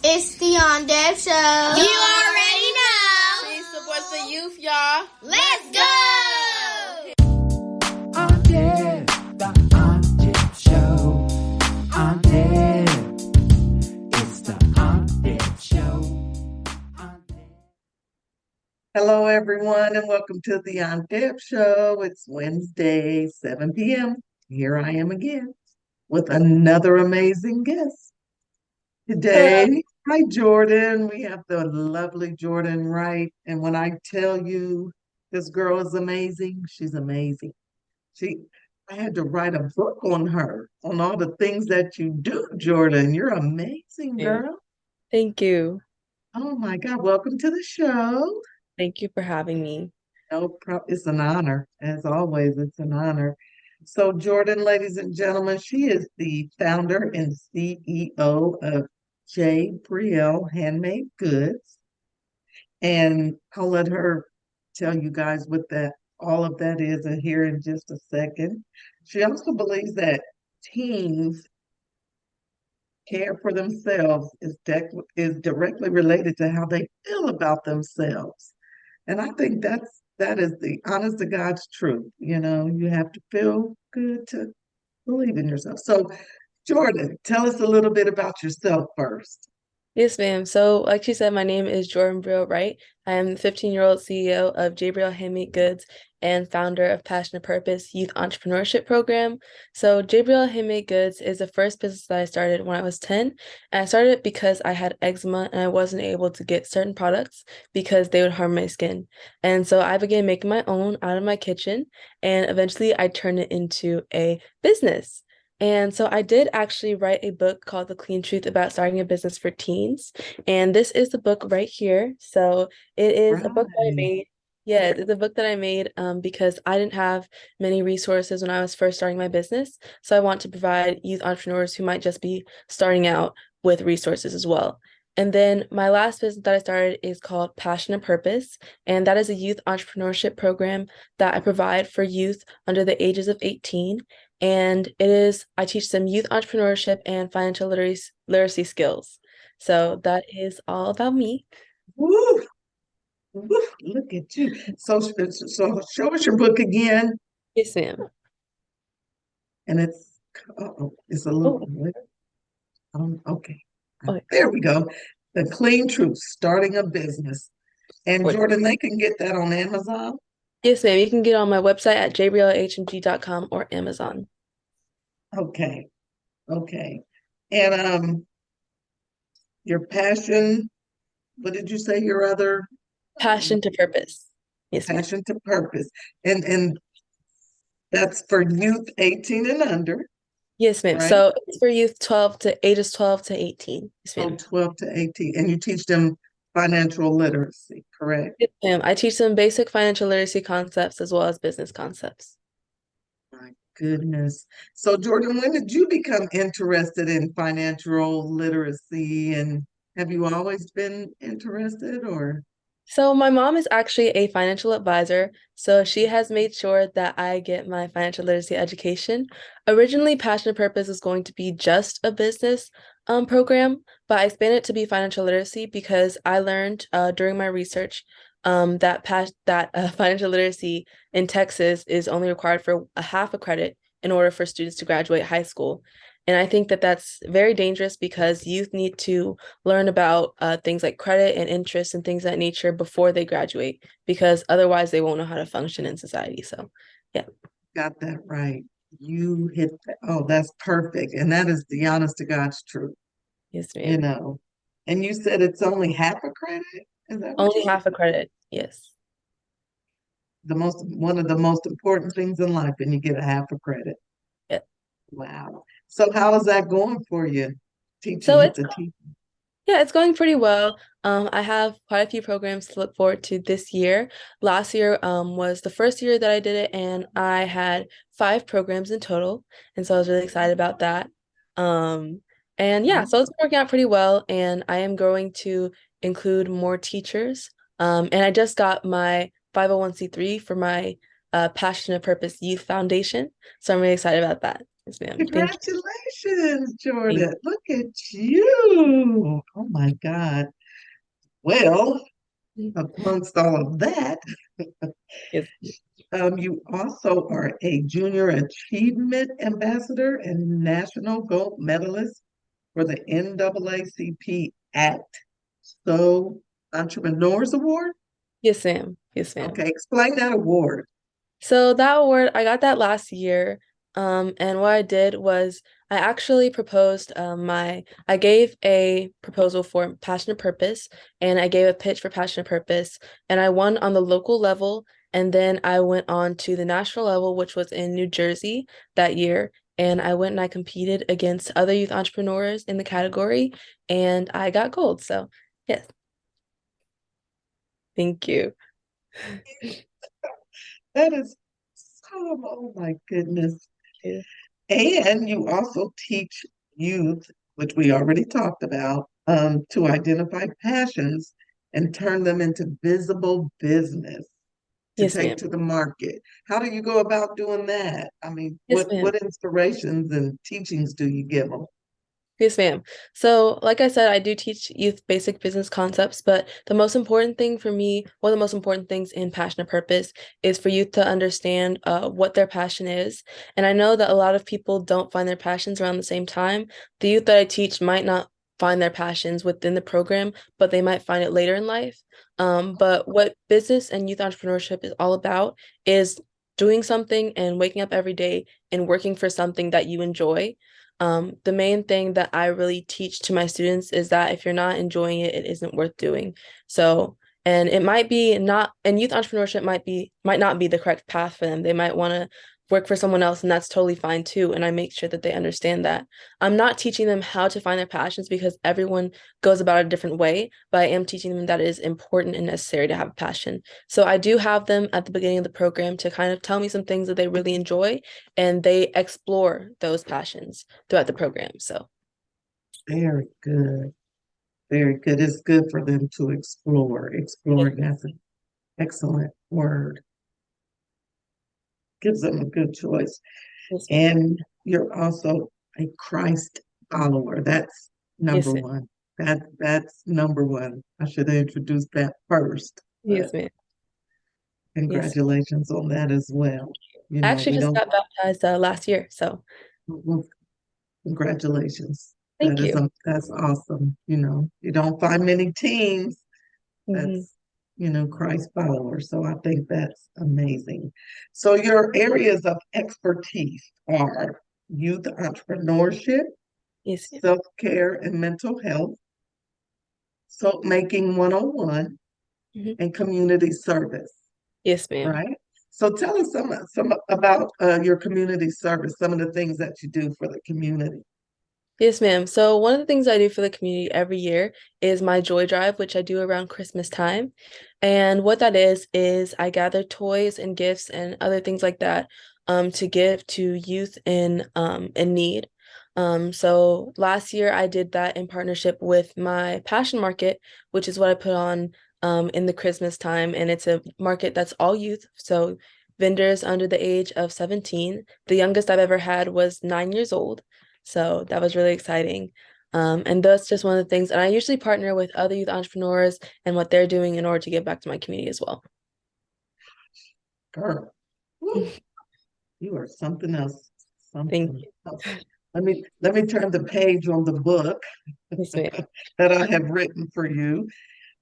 It's the On Dev Show. You already know. She supports the youth, y'all. Let's go. On Dev, the On Dev Show. On Dev, it's the On Dev Show. On Dev. Hello, everyone, and welcome to the On Deb Show. It's Wednesday, 7 p.m. Here I am again with another amazing guest. Today, hi, Jordan. We have the lovely Jordan Wright. And when I tell you this girl is amazing, she's amazing. I had to write a book on her, on all the things that you do, Jordan. You're amazing, Yeah. girl. Thank you. Oh my God, welcome to the show. Thank you for having me. It's an honor. As always, it's an honor. So, Jordan, ladies and gentlemen, she is the founder and CEO of Brielle Handmade Goods. And I'll let her tell you guys what all of that is here in just a second. She also believes that teens care for themselves is directly related to how they feel about themselves. And I think that is the honest to God's truth. You know, you have to feel good to believe in yourself. So, Jordan, tell us a little bit about yourself first. Yes, ma'am. So, like she said, my name is Jordan Brielle Wright. I am the 15-year-old CEO of Brielle Handmade Goods and founder of Passion to Purpose Youth Entrepreneurship Program. So, Brielle Handmade Goods is the first business that I started when I was 10. And I started it because I had eczema and I wasn't able to get certain products because they would harm my skin. And so I began making my own out of my kitchen, and eventually I turned it into a business. And so I did actually write a book called The Clean Truth about starting a business for teens. And this is the book right here. So it is a book that I Right. made. Yeah, it's a book that I made because I didn't have many resources when I was first starting my business. So I want to provide youth entrepreneurs who might just be starting out with resources as well. And then my last business that I started is called Passion and Purpose. And that is a youth entrepreneurship program that I provide for youth under the ages of 18. And I teach them youth entrepreneurship and financial literacy skills. So that is all about me. Woo, woo, look at you. So show us your book again. Yes, ma'am. And it's a little, okay. Okay. There we go. The Clean Truth, starting a business. And Jordan, they can get that on Amazon. Yes, ma'am. You can get on my website at jbriellehmg.com or Amazon. Okay. Okay. And your passion, what did you say your other Passion to Purpose. Yes, ma'am. passion to purpose? And that's for youth 18 and under, Yes, ma'am. right? So it's for youth ages 12 to 18. Yes, So ma'am. 12 to 18. And you teach them financial literacy, correct? Yes, ma'am. I teach them basic financial literacy concepts as well as business concepts. My goodness. So Jordan, when did you become interested in financial literacy? And have you always been interested or? So my mom is actually a financial advisor, so she has made sure that I get my financial literacy education. Originally, Passion and Purpose was going to be just a business program, but I expanded it to be financial literacy because I learned during my research that financial literacy in Texas is only required for a half a credit in order for students to graduate high school. And I think that that's very dangerous because youth need to learn about things like credit and interest and things of that nature before they graduate, because otherwise they won't know how to function in society. So, yeah. Got that right. You hit that. Oh, that's perfect. And that is the honest to God's truth, Yes, you ma'am. know. And you said it's only half a credit? Is that what you Only said? half a credit. Yes. One of the most important things in life, and you get a half a credit. Yeah. Wow. So how is that going for you? So Teaching it's the teaching. Yeah, it's going pretty well. I have quite a few programs to look forward to this year. Last year was the first year that I did it, and I had 5 programs in total, and so I was really excited about that. And yeah, so it's working out pretty well, and I am going to include more teachers. And I just got my 501(c)(3 for my Passion and Purpose Youth Foundation, so I'm really excited about that. Yes, ma'am. Thank you. Congratulations, Jordan. Look at you. Oh my God. Well, you. amongst all of that, Yes, you also are a Junior Achievement Ambassador and National Gold Medalist for the NAACP Act So Entrepreneurs Award. yes, ma'am. Yes, ma'am. Okay, explain that award. So that award, I got that last year. And what I did was I actually proposed I gave a proposal for Passionate Purpose and I gave a pitch for Passionate Purpose and I won on the local level and then I went on to the national level, which was in New Jersey that year. And I went and I competed against other youth entrepreneurs in the category and I got gold. So yes, thank you. That is so, oh my goodness. Yeah. And you also teach youth, which we already talked about, to identify passions and turn them into visible business to Yes, take ma'am. to the market. How do you go about doing that? I mean, Yes, what ma'am. inspirations and teachings do you give them? Yes, ma'am. So, like I said, I do teach youth basic business concepts, but the most important thing for me, one of the most important things in Passionate Purpose is for youth to understand what their passion is. And I know that a lot of people don't find their passions around the same time. The youth that I teach might not find their passions within the program, but they might find it later in life. But what business and youth entrepreneurship is all about is doing something and waking up every day and working for something that you enjoy. The main thing that I really teach to my students is that if you're not enjoying it, it isn't worth doing. So, and it might be not, and youth entrepreneurship might not be the correct path for them. They might want to work for someone else, and that's totally fine too. And I make sure that they understand that. I'm not teaching them how to find their passions because everyone goes about it a different way, but I am teaching them that it is important and necessary to have a passion. So I do have them at the beginning of the program to kind of tell me some things that they really enjoy, and they explore those passions throughout the program. So Very good. Very good. It's good for them to explore. yes, Exploring, that's an excellent word. Gives them a good choice. yes, ma'am. And you're also a Christ follower. That's number Yes, ma'am. one. That's number one. I should have introduced that first, but Yes, ma'am. Yes. congratulations on that as well. You I know, actually we just don't, got baptized last year, so well, congratulations. thank you. That's awesome. You know, you don't find many teens Hmm. that's, Christ followers. So I think that's amazing. So your areas of expertise are youth entrepreneurship, Yes, ma'am. self-care and mental health, soap making 101, Hmm. and community service, Yes, ma'am. right? So tell us some about your community service, some of the things that you do for the community. Yes, ma'am. So one of the things I do for the community every year is my Joy Drive, which I do around Christmas time. And what that is I gather toys and gifts and other things like that to give to youth in need. So last year I did that in partnership with my Passion Market, which is what I put on in the Christmas time. And it's a market that's all youth. So vendors under the age of 17. The youngest I've ever had was 9 years old. So that was really exciting. And that's just one of the things. And I usually partner with other youth entrepreneurs and what they're doing in order to give back to my community as well. Girl, woo, you are something else. Thank Something you. else. Let me turn the page on the book Yes, ma'am. that I have written for you.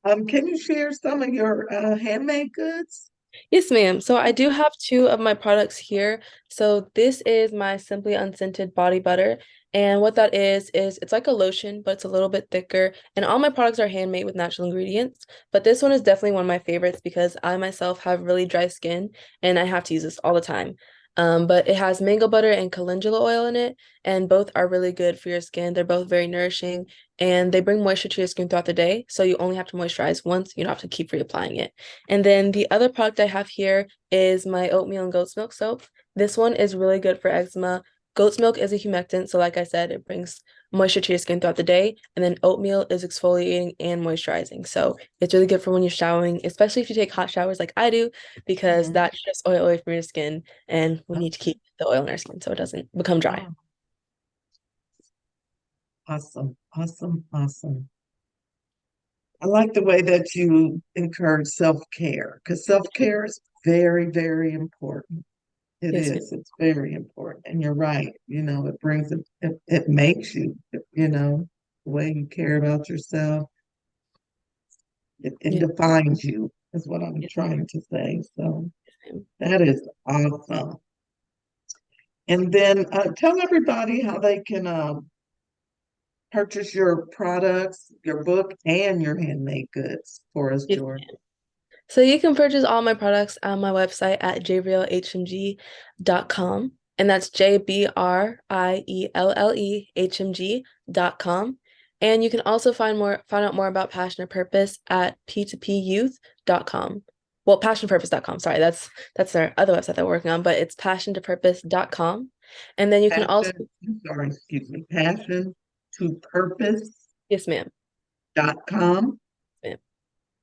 Can you share some of your handmade goods? Yes, ma'am. So I do have two of my products here. So this is my Simply Unscented Body Butter. And what that is it's like a lotion, but it's a little bit thicker. And all my products are handmade with natural ingredients. But this one is definitely one of my favorites because I myself have really dry skin and I have to use this all the time. But it has mango butter and calendula oil in it, and both are really good for your skin. They're both very nourishing and they bring moisture to your skin throughout the day. So you only have to moisturize once, you don't have to keep reapplying it. And then the other product I have here is my oatmeal and goat's milk soap. This one is really good for eczema. Goat's milk is a humectant, so like I said, it brings moisture to your skin throughout the day. And then oatmeal is exfoliating and moisturizing. So it's really good for when you're showering, especially if you take hot showers like I do, because Mhm. that strips oil away from your skin. And we need to keep the oil in our skin so it doesn't become dry. Oh, awesome, awesome, awesome. I like the way that you encourage self-care because self-care is very, very important. It Yes, is. It's very important. And you're right. It brings it makes you, the way you care about yourself, it ma'am. defines you, is what I'm Yes, trying to say. So ma'am. that is awesome. And then tell everybody how they can purchase your products, your book, and your handmade goods for us, Yes, Jordan. so you can purchase all my products on my website at jbriellehmg.com. And that's JBRIELLEHMG.com. And you can also find out more about Passion and Purpose at p2pyouth.com. Well, passionpurpose.com. Sorry, that's our other website that we're working on, but it's passiontopurpose.com. And then you can also, Passion, I'm sorry, excuse me, passion to purpose.com. yes, ma'am. Ma'am.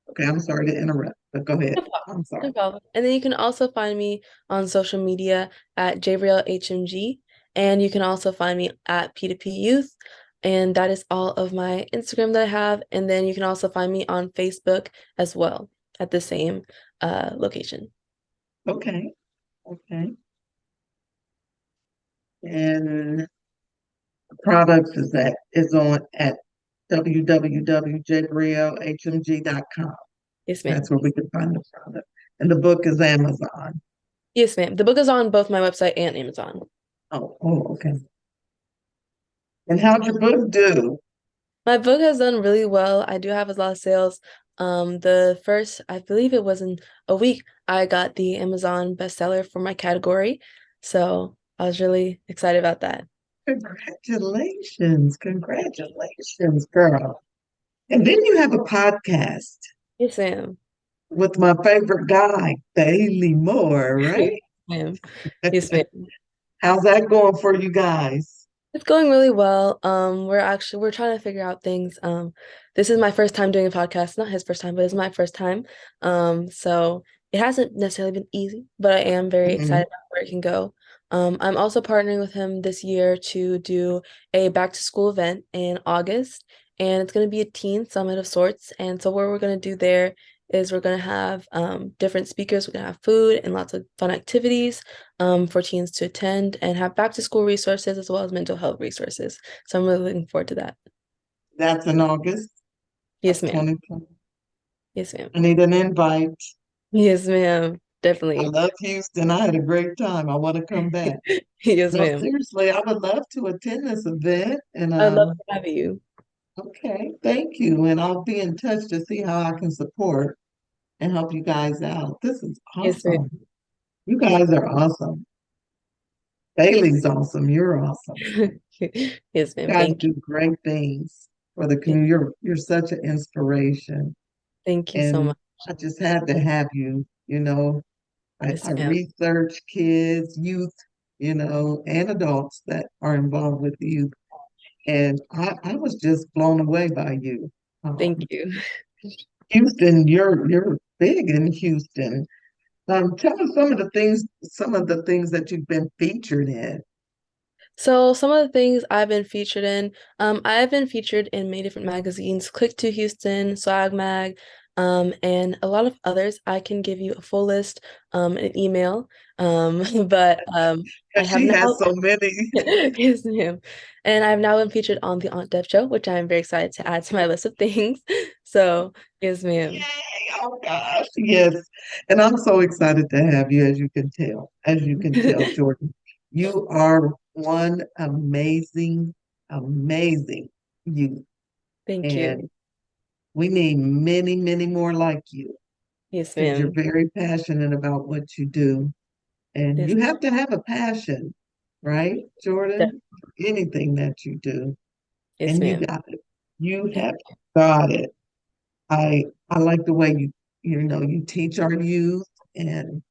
Okay, I'm sorry to interrupt, but go ahead. No problem. I'm sorry. No problem. And then you can also find me on social media at JBrielleHMG. And you can also find me at P2P Youth. And that is all of my Instagram that I have. And then you can also find me on Facebook as well at the same location. Okay, okay. And products is on at www.jbriellehmg.com. Yes, ma'am. That's where we can find the product. And the book is Amazon. Yes, ma'am. The book is on both my website and Amazon. Oh, okay. And how'd your book do? My book has done really well. I do have a lot of sales. The first, I believe it was in a week, I got the Amazon bestseller for my category. So I was really excited about that. Congratulations. Congratulations, girl. And then you have a podcast Yes, ma'am. with my favorite guy, Bailey Moore, Yes, right? ma'am. Yes, ma'am. How's that going for you guys? It's going really well. We're trying to figure out things. This is my first time doing a podcast. Not his first time, but it's my first time. So it hasn't necessarily been easy, but I am very Mhm. excited about where it can go. I'm also partnering with him this year to do a back to school event in August, and it's going to be a teen summit of sorts. And so what we're going to do there is we're going to have different speakers. We're going to have food and lots of fun activities for teens to attend and have back to school resources as well as mental health resources. So I'm really looking forward to that. That's in August Yes, of ma'am. 2020. Yes, ma'am. I need an invite. Yes, ma'am. I Definitely. love Houston. I had a great time. I want to come back. Yes, No, ma'am. seriously, I would love to attend this event. And I'd love to have you. okay, thank you. And I'll be in touch to see how I can support and help you guys out. This is Yes, ma'am. awesome. You guys are awesome. Bailey's awesome. You're awesome. Yes, You ma'am. guys Thank you. do great things for the Yes, community. You're such an inspiration. thank you so And much. I just had to have you, Yes, I ma'am. research kids, youth, and adults that are involved with youth. And I was just blown away by you. Thank Um, you. Houston, you're big in Houston. Tell us some of the things that you've been featured in. So some of the things I've been featured in, I've been featured in many different magazines, Click to Houston, Swag Mag, and a lot of others. I can give you a full list, in an email. But I Because have she has now, so many. yes, ma'am. And I've now been featured on the Aunt Deb show, which I'm very excited to add to my list of things. So, yes, ma'am. Yay! Oh gosh, yes. And I'm so excited to have you, as you can tell. As you can tell, Jordan, you are one amazing, amazing youth. Thank And you. we need many, many more like you Yes, because you're ma'am. very passionate about what you do. And Yes, you have to have a passion, right, def- Jordan? Anything that you do. yes, And you ma'am. got it. You Thank have got it. I like the way you teach our youth and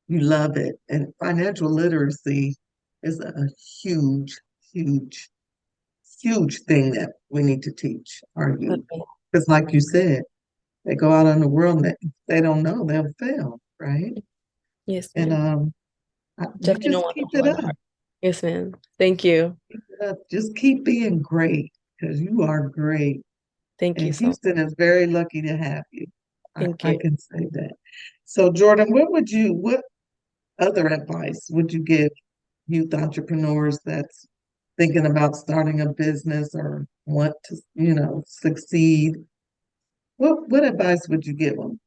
you love it. And financial literacy is a huge, huge. huge thing that we need to teach our youth. Okay. Because like you said, they go out in the world and they don't know, they'll fail, right? Yes, And ma'am. you Definitely just don't want keep them to it learn up. hard. Yes, ma'am. Thank you. Keep it up. Just keep being great because you are great. Thank you And so much. Houston is very lucky to have you. Thank I you. can say that. So Jordan, what other advice would you give youth entrepreneurs that's thinking about starting a business or want to, succeed? What advice would you give them?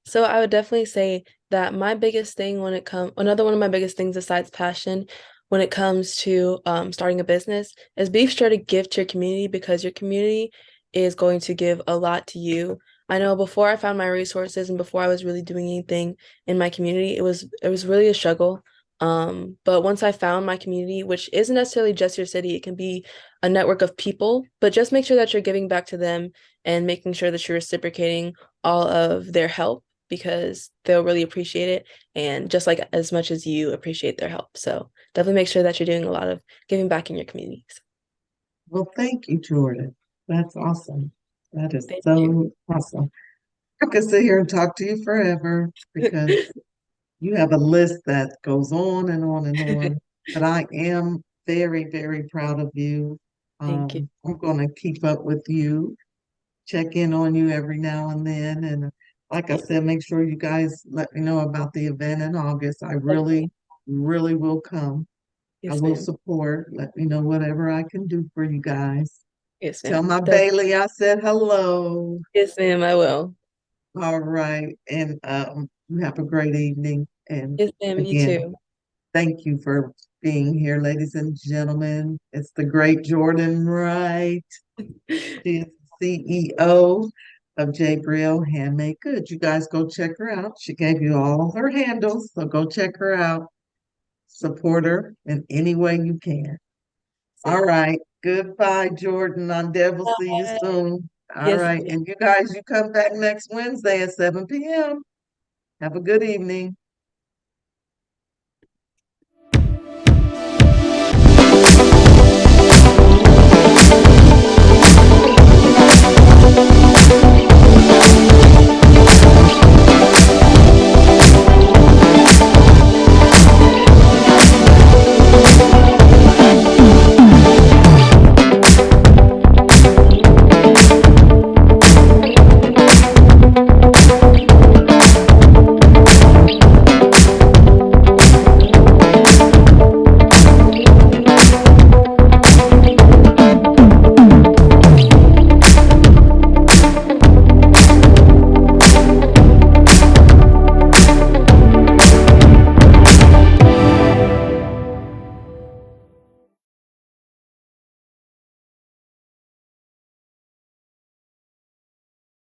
So I would definitely say that my biggest thing when it comes, another one of my biggest things besides passion, when it comes to starting a business, is be sure to give to your community because your community is going to give a lot to you. I know before I found my resources and before I was really doing anything in my community, it was really a struggle. But once I found my community, which isn't necessarily just your city, it can be a network of people, but just make sure that you're giving back to them and making sure that you're reciprocating all of their help because they'll really appreciate it. And just like as much as you appreciate their help. So definitely make sure that you're doing a lot of giving back in your communities. Well, thank you, Jordan. That's awesome. That is Thank you. so awesome. I could sit here and talk to you forever because you have a list that goes on and on and on. But I am very, very proud of you. Thank you. I'm going to keep up with you, check in on you every now and then. And like I Yeah, said, make sure you guys let me know about the event in August. I definitely. really, really will come. I Yes, will ma'am. support. Let me know whatever I can do for you guys. Yes, Tell ma'am. my Bailey I said hello. Yes, ma'am, I will. All right. And you have a great evening. And Yes, ma'am, you again, too. thank you for being here, ladies and gentlemen. It's the great Jordan Wright. She is the CEO of J. Brielle Handmade Goods. You guys go check her out. She gave you all her handles, so go check her out. Support her in any way you can. All Ma'am. right. Goodbye, Jordan. On Deb will see you Bye. soon. All Yes, right. ma'am. And you guys, you come back next Wednesday at 7 p.m. Have a good evening.